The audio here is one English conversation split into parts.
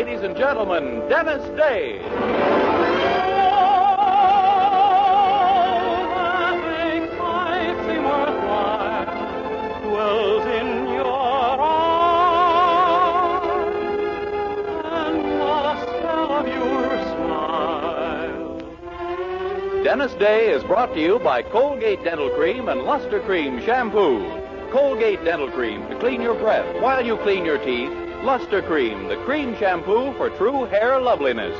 ladies and gentlemen, Dennis Day. Dennis Day is brought to you by Colgate Dental Cream and Luster Cream Shampoo. Colgate Dental Cream to clean your breath while you clean your teeth. Luster Cream, the cream shampoo for true hair loveliness.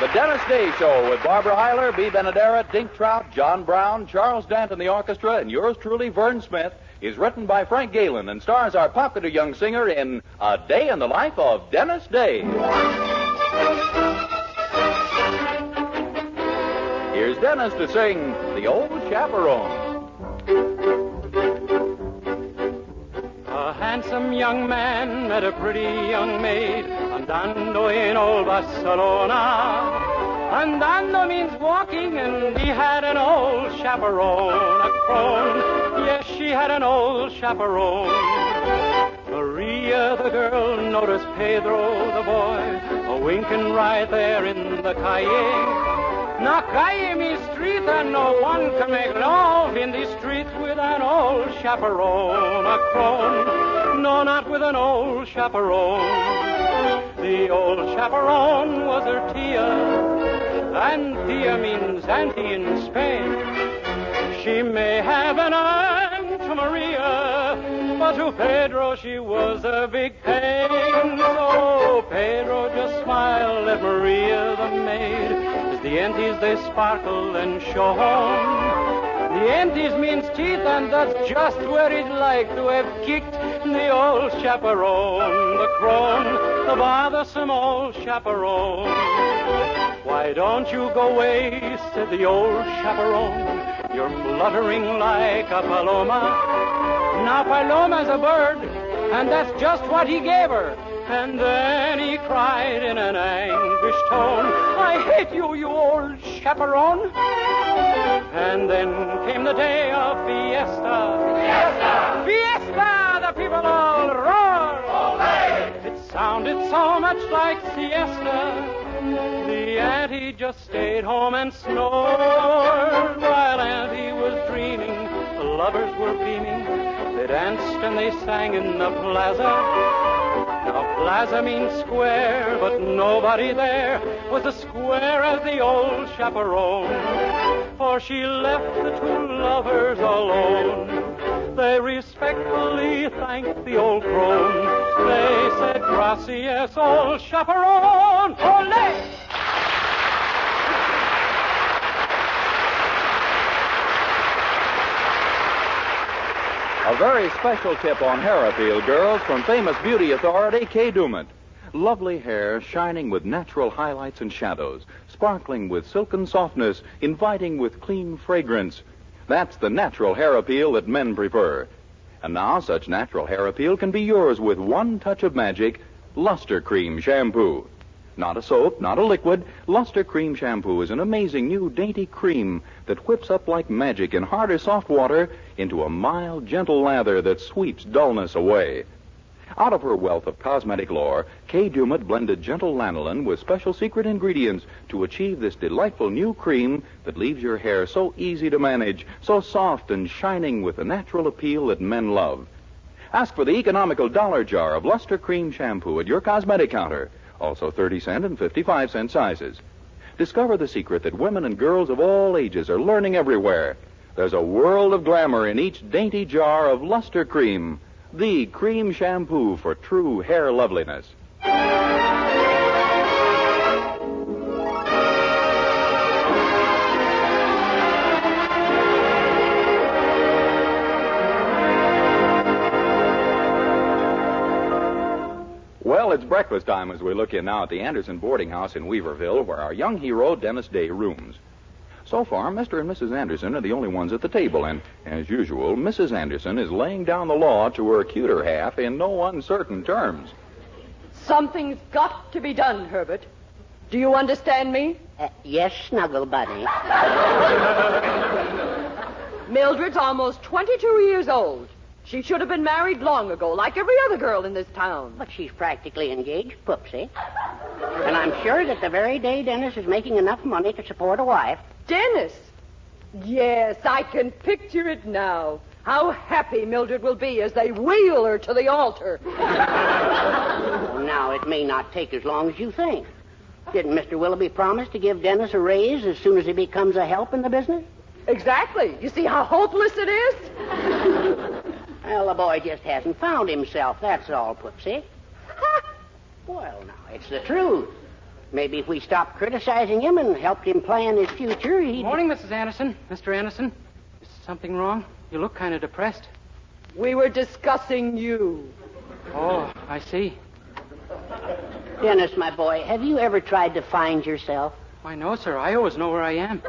The Dennis Day Show with Barbara Heiler, Bea Benadera, Dink Trout, John Brown, Charles Dant and the orchestra, and yours truly, Vern Smith, is written by Frank Galen and stars our popular young singer in A Day in the Life of Dennis Day. Here's Dennis to sing The Old Chaperone. A handsome young man met a pretty young maid, andando in old Barcelona. Andando means walking, and he had an old chaperone, a crone. Yes, she had an old chaperone. Maria, the girl, noticed Pedro, the boy, a-winking right there in the calle. Now, calle means street, and no one can make love in the street with an old chaperone, a crone. No, not with an old chaperone. The old chaperone was her tia, and tia means auntie in Spain. She may have an aunt to Maria, but to Pedro she was a big pain. So Pedro just smiled at Maria, the maid, as the aunties they sparkle and show home. The aunties means teeth, and that's just where he'd like to have kicked the old chaperone, the crone, the bothersome old chaperone. Why don't you go away, said the old chaperone. You're fluttering like a paloma. Now paloma's a bird, and that's just what he gave her. And then he cried in an anguished tone, I hate you, you old chaperone. And then came the day of fiesta. Fiesta! Fiesta! The people all roared. Olé! It sounded so much like siesta. The auntie just stayed home and snored. While auntie was dreaming, the lovers were beaming. They danced and they sang in the plaza. Now plaza means square, but nobody there was as square as the old chaperone. For she left the two lovers alone. They respectfully thanked the old crone. They said, gracias, old chaperone. Olé! A very special tip on hair appeal, girls, from famous beauty authority Kay Dumont. Lovely hair shining with natural highlights and shadows, sparkling with silken softness, inviting with clean fragrance. That's the natural hair appeal that men prefer. And now such natural hair appeal can be yours with one touch of magic, Luster Cream Shampoo. Not a soap, not a liquid. Luster Cream Shampoo is an amazing new dainty cream that whips up like magic in hard or soft water into a mild, gentle lather that sweeps dullness away. Out of her wealth of cosmetic lore, Kay Dumont blended gentle lanolin with special secret ingredients to achieve this delightful new cream that leaves your hair so easy to manage, so soft and shining with the natural appeal that men love. Ask for the economical dollar jar of Luster Cream Shampoo at your cosmetic counter. Also 30-cent and 55-cent sizes. Discover the secret that women and girls of all ages are learning everywhere. There's a world of glamour in each dainty jar of Luster Cream, the cream shampoo for true hair loveliness. Well, it's breakfast time as we look in now at the Anderson boarding house in Weaverville, where our young hero, Dennis Day, rooms. So far, Mr. and Mrs. Anderson are the only ones at the table, and, as usual, Mrs. Anderson is laying down the law to her cuter half in no uncertain terms. Something's got to be done, Herbert. Do you understand me? Yes, Snuggle Buddy. Mildred's almost 22 years old. She should have been married long ago, like every other girl in this town. But she's practically engaged, Poopsie. And I'm sure that the very day Dennis is making enough money to support a wife. Dennis? Yes, I can picture it now. How happy Mildred will be as they wheel her to the altar. Now, it may not take as long as you think. Didn't Mr. Willoughby promise to give Dennis a raise as soon as he becomes a help in the business? Exactly. You see how hopeless it is? Well, the boy just hasn't found himself, that's all, Poopsie. Well, now, it's the truth. Maybe if we stopped criticizing him and helped him plan his future, he'd... Morning, Mrs. Anderson. Mr. Anderson. Is something wrong? You look kind of depressed. We were discussing you. Oh, I see. Dennis, my boy, have you ever tried to find yourself? Why, no, sir. I always know where I am.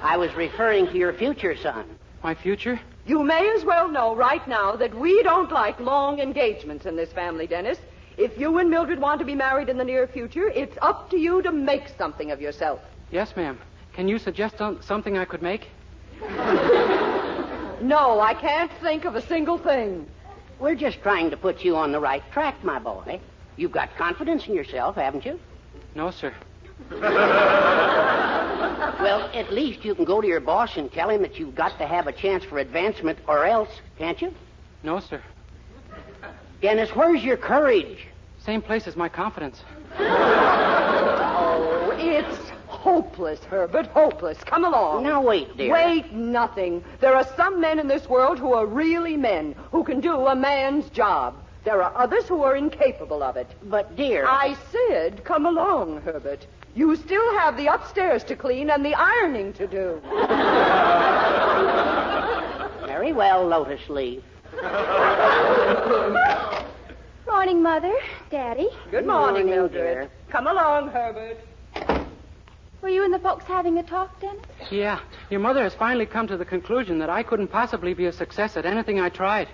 I was referring to your future, son. My future? You may as well know right now that we don't like long engagements in this family, Dennis. If you and Mildred want to be married in the near future, it's up to you to make something of yourself. Yes, ma'am. Can you suggest something I could make? No, I can't think of a single thing. We're just trying to put you on the right track, my boy. You've got confidence in yourself, haven't you? No, sir. Well, at least you can go to your boss and tell him that you've got to have a chance for advancement or else, can't you? No, sir. Dennis, where's your courage? Same place as my confidence. Oh, it's hopeless, Herbert, hopeless. Come along. Now, wait, dear. Wait nothing. There are some men in this world who are really men, who can do a man's job. There are others who are incapable of it. But, dear... I said, come along, Herbert. You still have the upstairs to clean and the ironing to do. Very well, Lotus Leaf. Morning, Mother. Daddy. Good morning, Mildred. dear. Come along, Herbert. Were you and the folks having a talk, Dennis? Yeah. Your mother has finally come to the conclusion that I couldn't possibly be a success at anything I tried.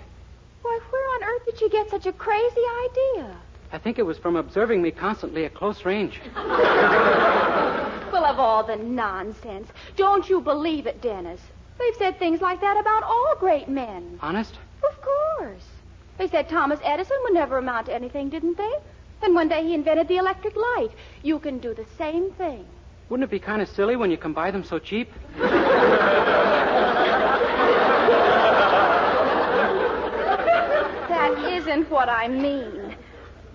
Why, where on earth did you get such a crazy idea? I think it was from observing me constantly at close range. Well, of all the nonsense. Don't you believe it, Dennis? They've said things like that about all great men. Honest? Of course. They said Thomas Edison would never amount to anything, didn't they? Then one day he invented the electric light. You can do the same thing. Wouldn't it be kind of silly when you can buy them so cheap? That isn't what I mean.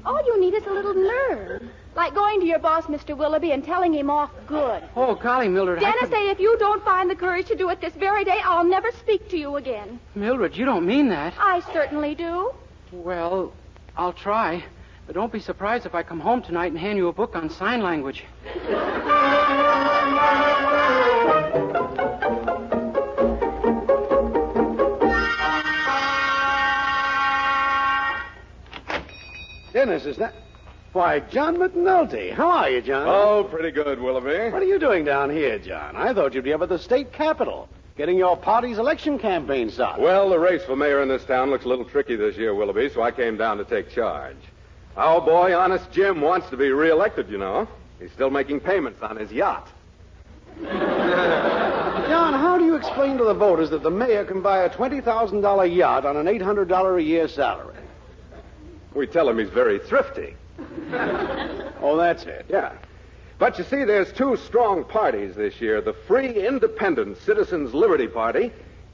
All you need is a little nerve. Like going to your boss, Mr. Willoughby, and telling him off good. Oh, golly, Mildred. Dennis, say if you don't find the courage to do it this very day, I'll never speak to you again. Mildred, you don't mean that. I certainly do. Well, I'll try. But don't be surprised if I come home tonight and hand you a book on sign language. Dennis, is that... Why, John McNulty. How are you, John? Oh, pretty good, Willoughby. What are you doing down here, John? I thought you'd be up at the state capitol, getting your party's election campaign started. Well, the race for mayor in this town looks a little tricky this year, Willoughby, so I came down to take charge. Our boy, Honest Jim, wants to be reelected, you know. He's still making payments on his yacht. John, how do you explain to the voters that the mayor can buy a $20,000 yacht on an $800 a year salary? We tell him he's very thrifty. Oh, that's it. Yeah. But you see, there's two strong parties this year. The Free Independent Citizens Liberty Party,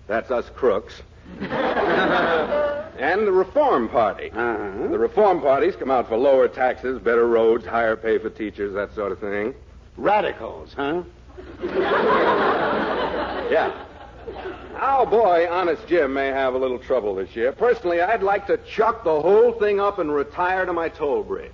that's us crooks, and the Reform Party. Uh-huh. The Reform Parties come out for lower taxes, better roads, higher pay for teachers, that sort of thing. Radicals, huh? Yeah. Our boy, Honest Jim, may have a little trouble this year. Personally, I'd like to chuck the whole thing up and retire to my toll bridge.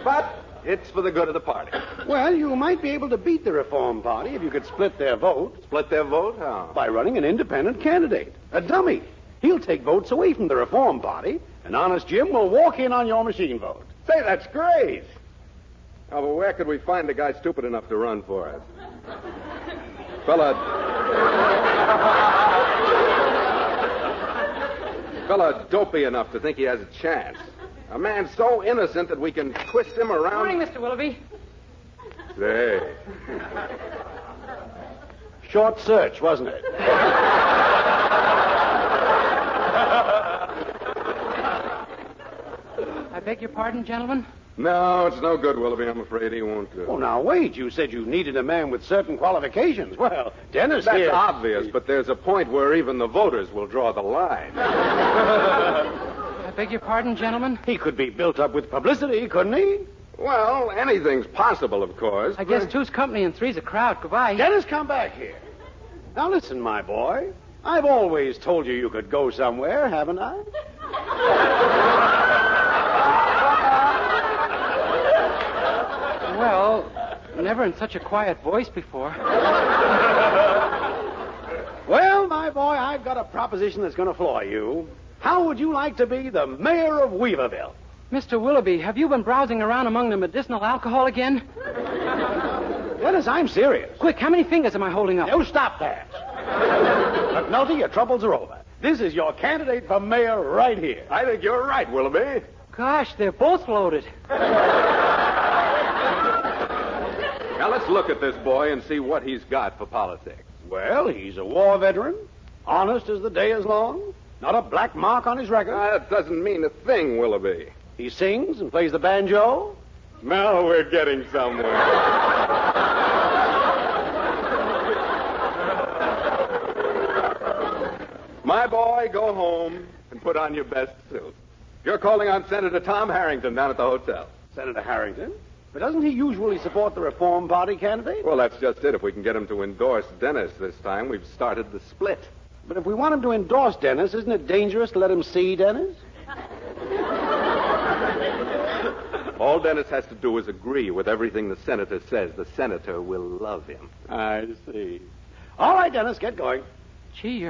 But it's for the good of the party. Well, you might be able to beat the Reform Party if you could split their vote. Split their vote? How? By running an independent candidate. A dummy. He'll take votes away from the Reform Party, and Honest Jim will walk in on your machine vote. Say, that's great. Oh, but where could we find a guy stupid enough to run for us? Fella dopey enough to think he has a chance. A man so innocent that we can twist him around. Morning, Mr. Willoughby. Say. Short search, wasn't it? I beg your pardon, gentlemen? No, it's no good, Willoughby. I'm afraid he won't do. Oh, now, wait. You said you needed a man with certain qualifications. Well, Dennis That's here... obvious, but there's a point where even the voters will draw the line. I beg your pardon, gentlemen? He could be built up with publicity, couldn't he? Well, anything's possible, of course. I guess two's company and three's a crowd. Goodbye. Dennis, come back here. Now, listen, my boy. I've always told you could go somewhere, haven't I? Well, never in such a quiet voice before. Well, my boy, I've got a proposition that's going to floor you. How would you like to be the mayor of Weaverville? Mr. Willoughby, have you been browsing around among the medicinal alcohol again? Dennis, I'm serious. Quick, how many fingers am I holding up? You stop that. McNulty, your troubles are over. This is your candidate for mayor right here. I think you're right, Willoughby. Gosh, they're both loaded. Now, let's look at this boy and see what he's got for politics. Well, he's a war veteran, honest as the day is long, not a black mark on his record. That doesn't mean a thing, Willoughby. He sings and plays the banjo. Now we're getting somewhere. My boy, go home and put on your best suit. You're calling on Senator Tom Harrington down at the hotel. Senator Harrington? But doesn't he usually support the Reform Party candidate? Well, that's just it. If we can get him to endorse Dennis this time, we've started the split. But if we want him to endorse Dennis, isn't it dangerous to let him see Dennis? All Dennis has to do is agree with everything the senator says. The senator will love him. I see. All right, Dennis, get going. Gee,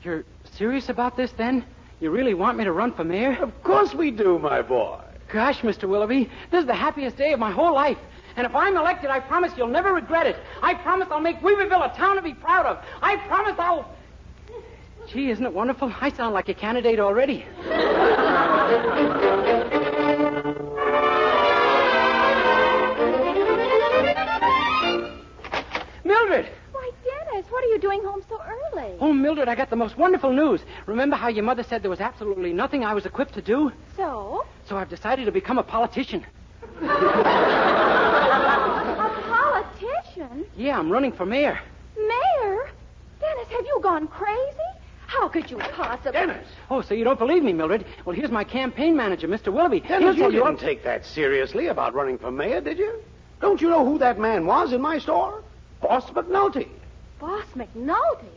you're serious about this, then? You really want me to run for mayor? Of course we do, my boy. Gosh, Mr. Willoughby, this is the happiest day of my whole life. And if I'm elected, I promise you'll never regret it. I promise I'll make Weaverville a town to be proud of. I promise I'll... Gee, isn't it wonderful? I sound like a candidate already. Mildred! Why, Dennis, what are you doing home so early? Oh, Mildred, I got the most wonderful news. Remember how your mother said there was absolutely nothing I was equipped to do? So? So I've decided to become a politician. A politician? Yeah, I'm running for mayor. Mayor? Dennis, have you gone crazy? How could you possibly... Dennis! Oh, so you don't believe me, Mildred? Well, here's my campaign manager, Mr. Willoughby. Dennis, He'll you tell didn't take that seriously about running for mayor, did you? Don't you know who that man was in my store? Boss McNulty. Boss McNulty?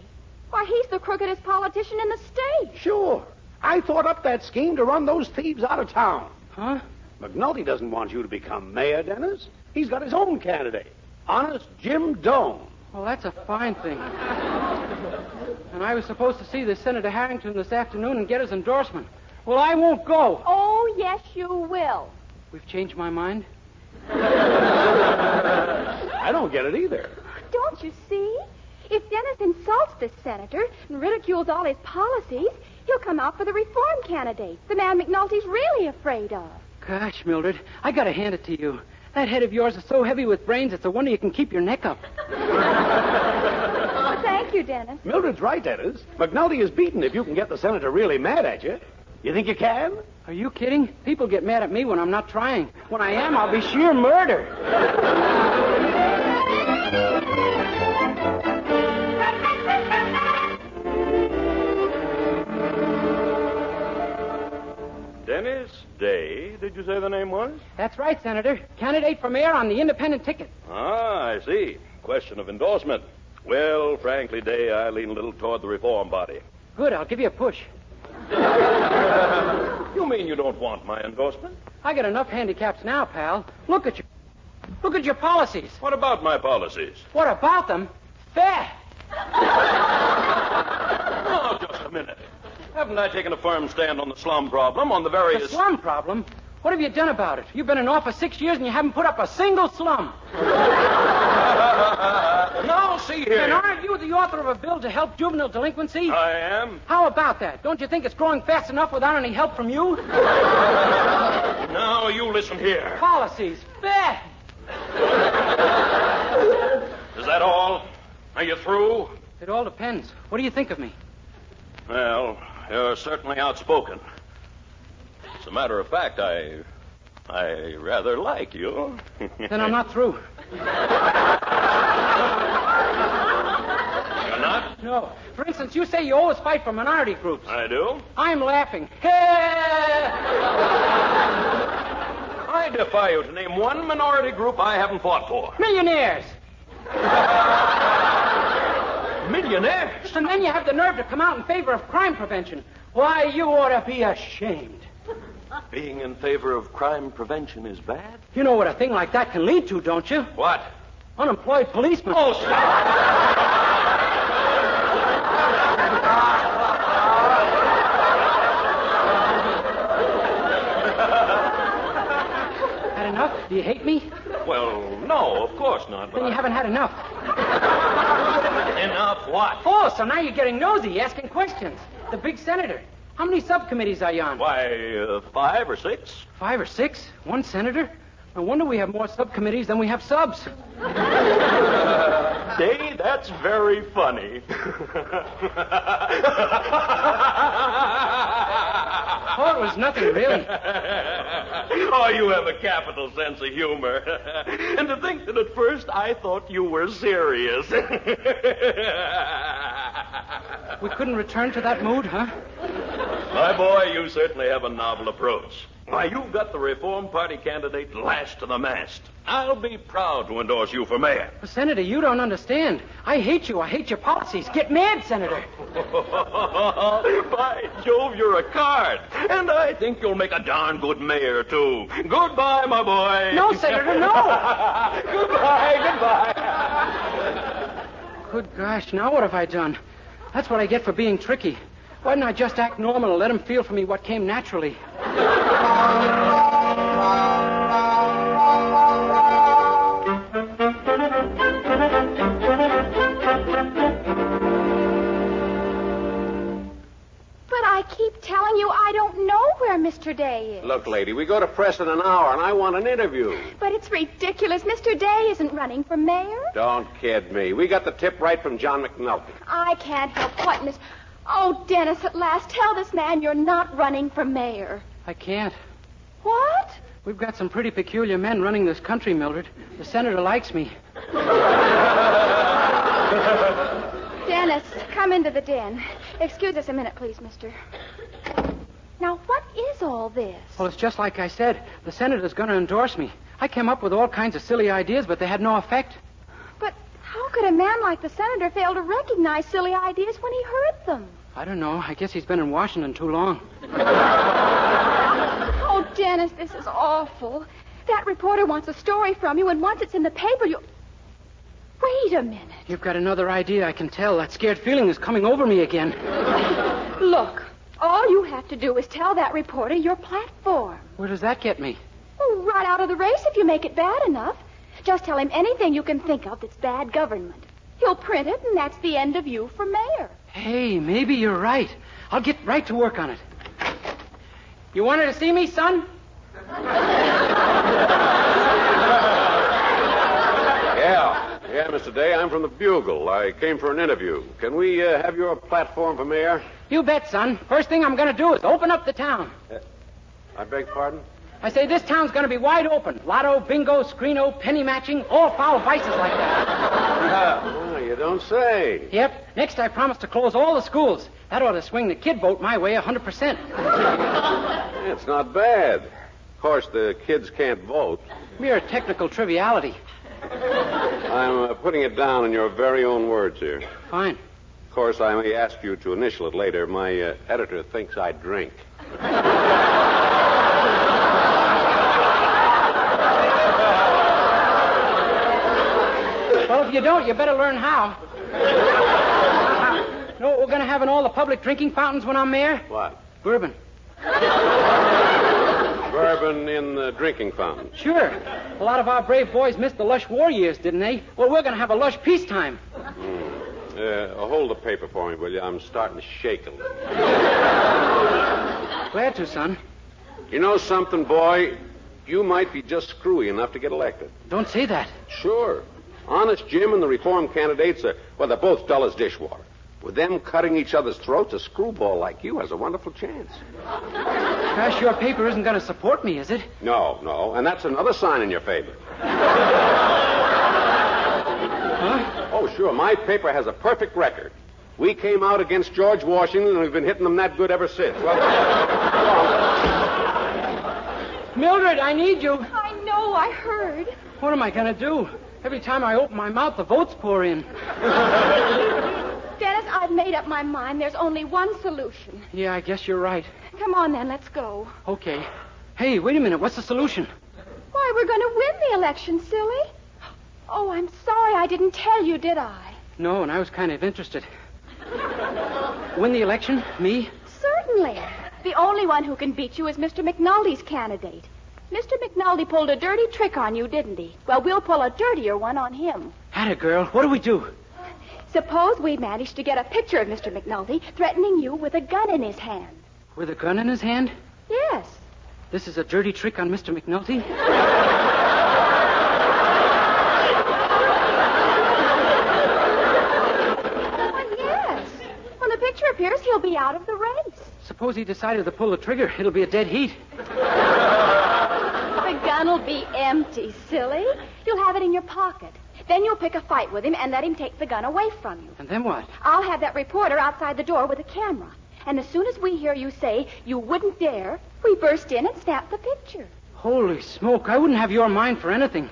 Why, he's the crookedest politician in the state. Sure. I thought up that scheme to run those thieves out of town. Huh? McNulty doesn't want you to become mayor, Dennis. He's got his own candidate. Honest Jim Doan. Well, that's a fine thing. And I was supposed to see this Senator Harrington this afternoon and get his endorsement. Well, I won't go. Oh, yes, you will. We've changed my mind. I don't get it either. Don't you see? If Dennis insults this senator and ridicules all his policies, he'll come out for the reform candidate, the man McNulty's really afraid of. Gosh, Mildred, I gotta hand it to you. That head of yours is so heavy with brains, it's a wonder you can keep your neck up. Oh, thank you, Dennis. Mildred's right, Dennis. McNulty is beaten if you can get the senator really mad at you. You think you can? Are you kidding? People get mad at me when I'm not trying. When I am, I'll be sheer murder. Dennis Day, did you say the name was? That's right, Senator. Candidate for mayor on the independent ticket. Ah, I see. Question of endorsement. Well, frankly, Day, I lean a little toward the Reform Party. Good, I'll give you a push. You mean you don't want my endorsement? I got enough handicaps now, pal. Look at your policies. What about my policies? What about them? Fair. Oh, just a minute. Haven't I taken a firm stand on the slum problem, on the various... The slum problem? What have you done about it? You've been in office 6 years and you haven't put up a single slum. No see here. And aren't you the author of a bill to help juvenile delinquency? I am. How about that? Don't you think it's growing fast enough without any help from you? Now, you listen here. Policies. Bad. Is that all? Are you through? It all depends. What do you think of me? Well, you're certainly outspoken. As a matter of fact, I rather like you. Then I'm not through. You're not? No. For instance, you say you always fight for minority groups. I do. I'm laughing. I defy you to name one minority group I haven't fought for. Millionaires. Millionaires? And then you have the nerve to come out in favor of crime prevention. Why, you ought to be ashamed. Being in favor of crime prevention is bad? You know what a thing like that can lead to, don't you? What? Unemployed policemen. Oh, stop. Had enough? Do you hate me? Well, no, of course not. But Then you haven't had enough. Enough what? Oh, so now you're getting nosy, asking questions. The big senator. How many subcommittees are you on? Why, 5 or 6. 5 or 6? One senator? No wonder we have more subcommittees than we have subs. Day, that's very funny. Oh, it was nothing, really. Oh, you have a capital sense of humor. And to think that at first I thought you were serious. We couldn't return to that mood, huh? My boy, you certainly have a novel approach. Why, you've got the Reform Party candidate lashed to the mast. I'll be proud to endorse you for mayor. Well, Senator, you don't understand. I hate you. I hate your policies. Get mad, Senator. By Jove, you're a card. And I think you'll make a darn good mayor, too. Goodbye, my boy. No, Senator, no. Goodbye. Good gosh, now what have I done? That's what I get for being tricky. Why didn't I just act normal and let him feel for me what came naturally? But I keep telling you I don't know where Mr. Day is. Look, lady, we go to press in an hour, and I want an interview. But it's ridiculous. Mr. Day isn't running for mayor. Don't kid me. We got the tip right from John McNulty. I can't help what, Miss... Oh, Dennis, at last, tell this man you're not running for mayor. I can't. What? We've got some pretty peculiar men running this country, Mildred. The senator likes me. Dennis, come into the den. Excuse us a minute, please, mister. Now, what is all this? Well, it's just like I said. The senator's going to endorse me. I came up with all kinds of silly ideas, but they had no effect. But how could a man like the senator fail to recognize silly ideas when he heard them? I don't know. I guess he's been in Washington too long. Oh, Dennis, this is awful. That reporter wants a story from you, and once it's in the paper, you... Wait a minute. You've got another idea, I can tell. That scared feeling is coming over me again. Look, all you have to do is tell that reporter your platform. Where does that get me? Oh, right out of the race if you make it bad enough. Just tell him anything you can think of that's bad government. He'll print it, and that's the end of you for mayor. Hey, maybe you're right. I'll get right to work on it. You wanted to see me, son? Yeah, Mr. Day, I'm from the Bugle. I came for an interview. Can we have your platform for mayor? You bet, son. First thing I'm going to do is open up the town. I beg pardon? I say this town's going to be wide open. Lotto, bingo, screeno, penny matching, all foul vices like that. Oh, you don't say. Yep. Next, I promise to close all the schools. That ought to swing the kid vote my way 100%. It's not bad. Of course, the kids can't vote. Mere technical triviality. I'm putting it down in your very own words here. Fine. Of course, I may ask you to initial it later. My editor thinks I drink. Well, if you don't, you better learn how. Know what we're going to have in all the public drinking fountains when I'm mayor? What? Bourbon. Bourbon in the drinking fountain. Sure. A lot of our brave boys missed the lush war years, didn't they? Well, we're going to have a lush peacetime. Hold the paper for me, will you? I'm starting to shake a little. Glad to, son. You know something, boy? You might be just screwy enough to get elected. Don't say that. Sure. Honest Jim and the reform candidates are, well, they're both dull as dishwater. With them cutting each other's throats, a screwball like you has a wonderful chance. Gosh, your paper isn't going to support me, is it? No. And that's another sign in your favor. Huh? Oh, sure. My paper has a perfect record. We came out against George Washington, and we've been hitting them that good ever since. Well, Mildred, I need you. I know, I heard. What am I going to do? Every time I open my mouth, the votes pour in. Dennis, I've made up my mind. There's only one solution. Yeah, I guess you're right. Come on, then. Let's go. Okay. Hey, wait a minute. What's the solution? Why, we're going to win the election, silly. Oh, I'm sorry I didn't tell you, did I? No, and I was kind of interested. Win the election? Me? Certainly. The only one who can beat you is Mr. McNulty's candidate. Mr. McNulty pulled a dirty trick on you, didn't he? Well, we'll pull a dirtier one on him. Atta girl. What do we do? Suppose we manage to get a picture of Mr. McNulty threatening you with a gun in his hand. With a gun in his hand? Yes. This is a dirty trick on Mr. McNulty? Yes. When the picture appears, he'll be out of the race. Suppose he decided to pull the trigger. It'll be a dead heat. The gun'll be empty, silly. You'll have it in your pocket. Then you'll pick a fight with him and let him take the gun away from you. And then what? I'll have that reporter outside the door with a camera. And as soon as we hear you say you wouldn't dare, we burst in and snap the picture. Holy smoke. I wouldn't have your mind for anything.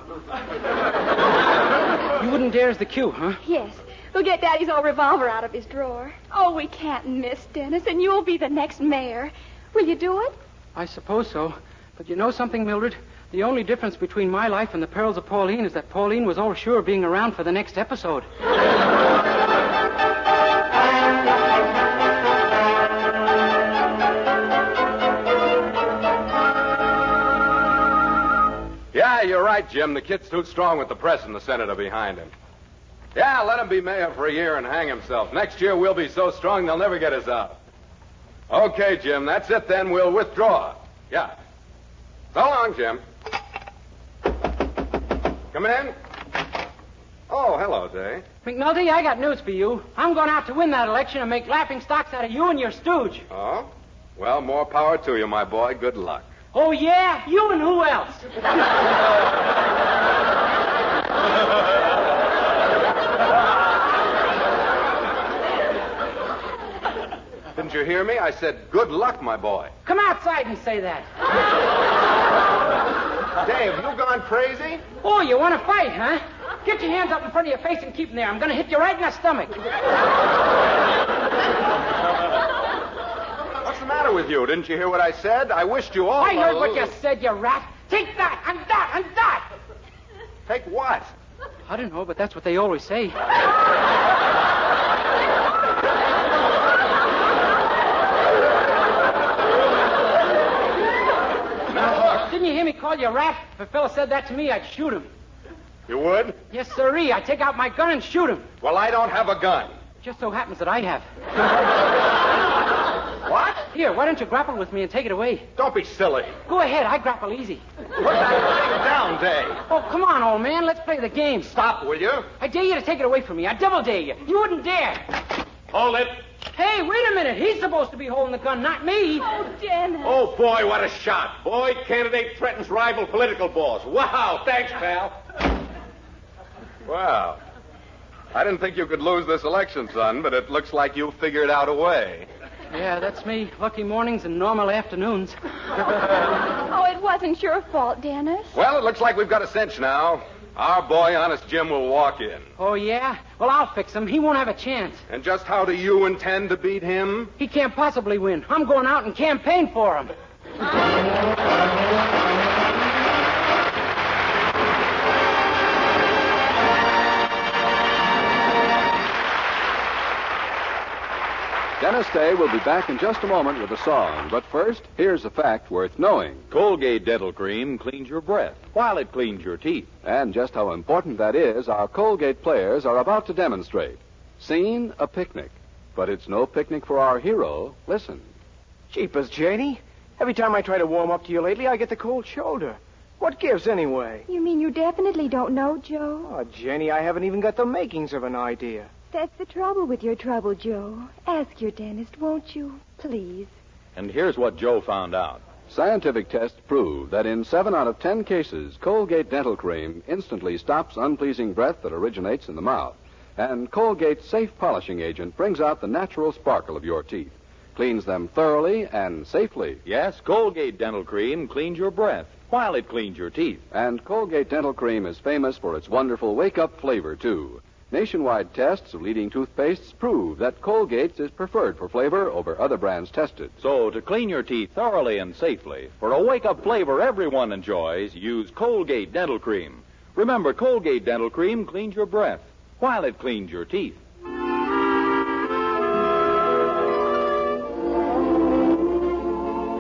You wouldn't dare as the cue, huh? Yes. We'll get Daddy's old revolver out of his drawer. Oh, we can't miss, Dennis, and you'll be the next mayor. Will you do it? I suppose so. But you know something, Mildred? The only difference between my life and the perils of Pauline is that Pauline was all sure of being around for the next episode. Yeah, you're right, Jim. The kid's too strong with the press and the senator behind him. Yeah, let him be mayor for a year and hang himself. Next year we'll be so strong they'll never get us out. Okay, Jim, that's it then. We'll withdraw. Yeah. So long, Jim. Come in. Oh, hello, Day. McNulty, I got news for you. I'm going out to win that election and make laughing stocks out of you and your stooge. Oh? Well, more power to you, my boy. Good luck. Oh, yeah? You and who else? Didn't you hear me? I said, good luck, my boy. Come outside and say that. Dave, you gone crazy? Oh, you want to fight, huh? Get your hands up in front of your face and keep them there. I'm going to hit you right in the stomach. What's the matter with you? Didn't you hear what I said? I wished you all... I heard what you said, you rat. Take that, and that, and that. Take what? I don't know, but that's what they always say. Didn't you hear me call you a rat? If a fella said that to me, I'd shoot him. You would? Yes, sirree. I'd take out my gun and shoot him. Well, I don't have a gun. Just so happens that I have. What? Here, why don't you grapple with me and take it away? Don't be silly. Go ahead. I grapple easy. Put that thing down, Dave. Oh, come on, old man. Let's play the game. Stop, will you? I dare you to take it away from me. I double dare you. You wouldn't dare. Hold it. Hey, wait a minute. He's supposed to be holding the gun, not me. Oh, Dennis. Oh, boy, what a shot. Boy, candidate threatens rival political boss. Wow, thanks, pal. Well, I didn't think you could lose this election, son, but it looks like you figured out a way. Yeah, that's me. Lucky mornings and normal afternoons. Oh, it wasn't your fault, Dennis. Well, it looks like we've got a cinch now. Our boy, Honest Jim, will walk in. Oh, yeah? Well, I'll fix him. He won't have a chance. And just how do you intend to beat him? He can't possibly win. I'm going out and campaign for him. Dennis Day will be back in just a moment with a song. But first, here's a fact worth knowing. Colgate Dental Cream cleans your breath while it cleans your teeth. And just how important that is, our Colgate players are about to demonstrate. Scene, a picnic. But it's no picnic for our hero. Listen. Jeepers, Janie. Every time I try to warm up to you lately, I get the cold shoulder. What gives, anyway? You mean you definitely don't know, Joe? Oh, Jenny, I haven't even got the makings of an idea. That's the trouble with your trouble, Joe. Ask your dentist, won't you? Please. And here's what Joe found out. Scientific tests prove that in 7 out of 10 cases, Colgate dental cream instantly stops unpleasing breath that originates in the mouth. And Colgate's safe polishing agent brings out the natural sparkle of your teeth, cleans them thoroughly and safely. Yes, Colgate Dental Cream cleans your breath while it cleans your teeth. And Colgate Dental Cream is famous for its wonderful wake-up flavor, too. Nationwide tests of leading toothpastes prove that Colgate's is preferred for flavor over other brands tested. So to clean your teeth thoroughly and safely, for a wake-up flavor everyone enjoys, use Colgate Dental Cream. Remember, Colgate Dental Cream cleans your breath while it cleans your teeth.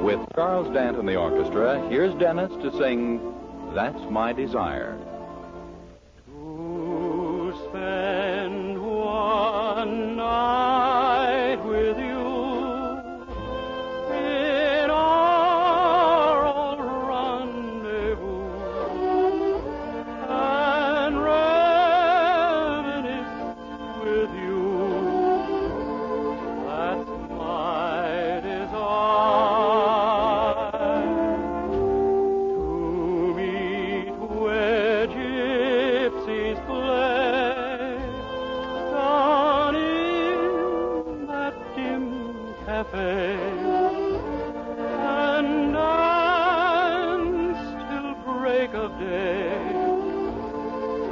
With Charles Dant and the orchestra, here's Dennis to sing That's My Desire. To spend one night with you in our old rendezvous and reminisce with you. That's my desire. To meet where gypsies play down in that dim cafe and dance till break of day.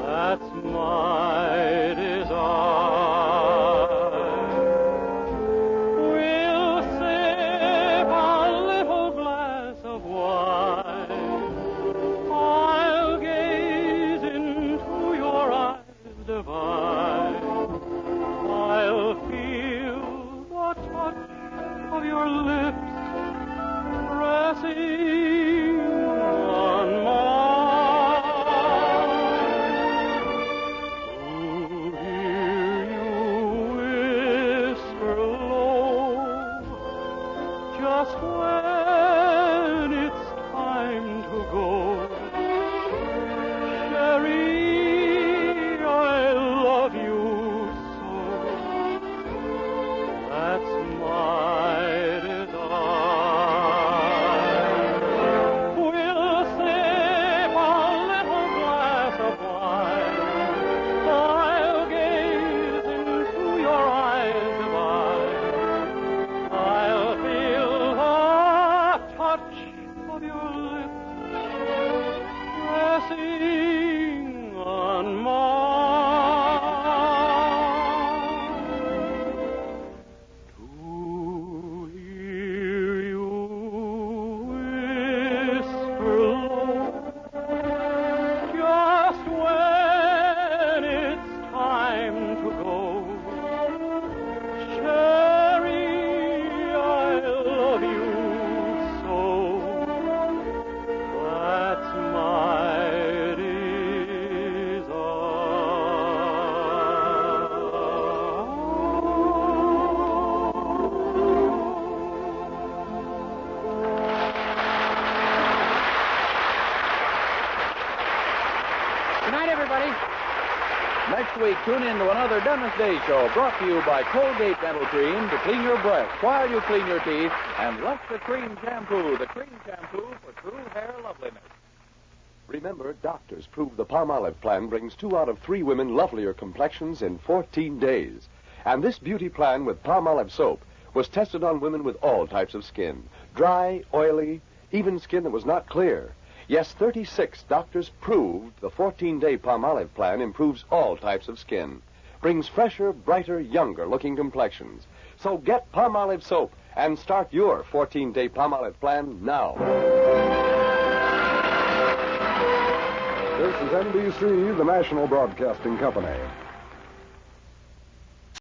That's my desire. We'll sip a little glass of wine. I'll gaze into your eyes divine. I'll feel the touch of your lips pressing on mine. To hear you whisper low, just when it's time to go. Sherry, I love you so. That's my desire. We'll sip a little glass of wine. I'll gaze into your eyes divine. I'll feel the touch of your lips pressing on mine. To hear you whisper low, just when it's time to go. Sherry, I love you so. That's my Good night, everybody. Next week, tune in to another Dennis Day Show brought to you by Colgate Dental Cream to clean your breath while you clean your teeth, and Luster Cream Shampoo, the cream shampoo for true hair loveliness. Remember, doctors prove the Palmolive plan brings 2 out of 3 women lovelier complexions in 14 days. And this beauty plan with Palmolive soap was tested on women with all types of skin. Dry, oily, even skin that was not clear. Yes, 36 doctors proved the 14-day Palmolive plan improves all types of skin. Brings fresher, brighter, younger-looking complexions. So get Palmolive soap and start your 14-day Palmolive plan now. This is NBC, the National Broadcasting Company.